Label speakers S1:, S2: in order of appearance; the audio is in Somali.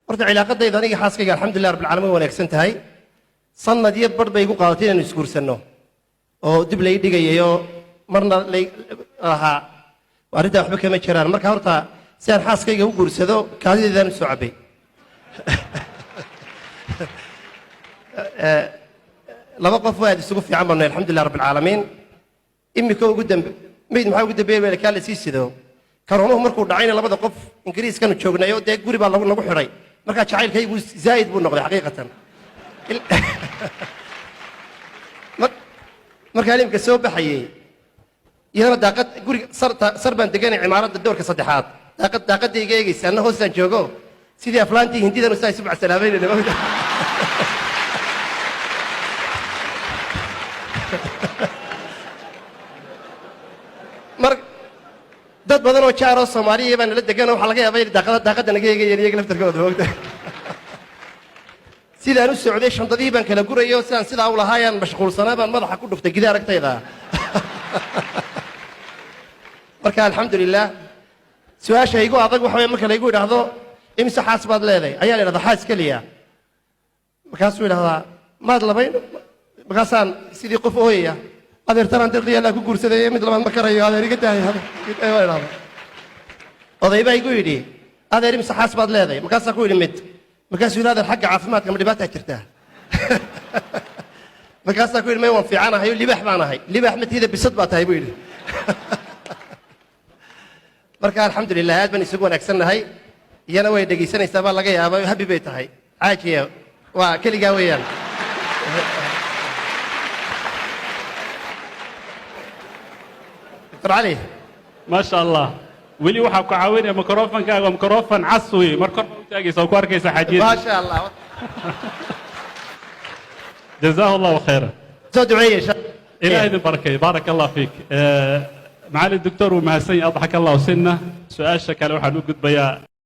S1: horta cilaaqadayda aniga xaaskayga alxamdulilah rabbil caalamiin wanaagsan tahay sanadyo bar bay igu qaadatay inaan isguursanno oo dib lay dhigayayo marna lay ahaa arrintaa waxba kama jiraan marka horta si aan xaaskayga u guursado kaadideedaan u soo cabbay laba qof waa aad isugu fiican banay alxamdulilah rabbil caalamiin imika ugu dambe mayd maxaa ugu dambeeyay baa kaa la sii sido karoonuhu markuu dhacayna labada qof ingiriiskanu joognayo dee guri baa nagu xidhay markaa jacaylkaygu zaa'id buu noqday xaqiiqatan markaa ilimka soo baxayey iyadana daaqad guriga sar baan deganay cimaaradda doorka saddexaad daaqadayga eegaysa anna hoostaan joogo sidii aflaantii hindidan usaa isu macsalaabaynayna mar dad badan oo jaar oo Soomaaliya baan la degan waxa laga yaabaa in daaqada naga eegayeen iyaga laftarkooda waqti sidaan u socday shandadii baan kala gurayo sidaan sidaa u lahaayaan mashquulsanaa baan madaxa ku dhuftay gidaar agtayda marka alxamdulilah su'aasha igu adag waxa marka la igu yiraahdo imsa xaas baad leedahay ayaa la yiraahdaa xaas kaliya markaasuu yiraahdaa maad labayn markaasaan sidii qof ooyaya adeertaan dirqiya la ku guursaday mid labaad ma karayo adeer iga tahay oday baa igu yidhi adeer imsa xaas baad leedahay markaasaan ku yidhi mid markaasuu yidhi adeer xagga caafimaadka ma dhibaataa jirtaa markaasaan ku yidhi may waan fiicanahay libaax baan ahay libaax matiida bisad baa tahay buu yidhi marka alxamdulilah aad baan isugu wanaagsannahay iyana way dhegaysanaysaa baa laga yaabaa habi bay tahay caajiya waa keligaa weeyaan دكتور علي
S2: ما شاء الله ولي waxaa ku caawinaya microphone-kaaga waa microphone caswi marka u taagaysa ku arkaysa xajiid
S1: ما شاء الله
S2: جزاه الله خيرا
S1: soo duceeyay
S2: إلى إذن بركة بارك الله فيك معالي الدكتور ومهسن أضحك الله سنة سؤال شكل waxaan u gudbayaa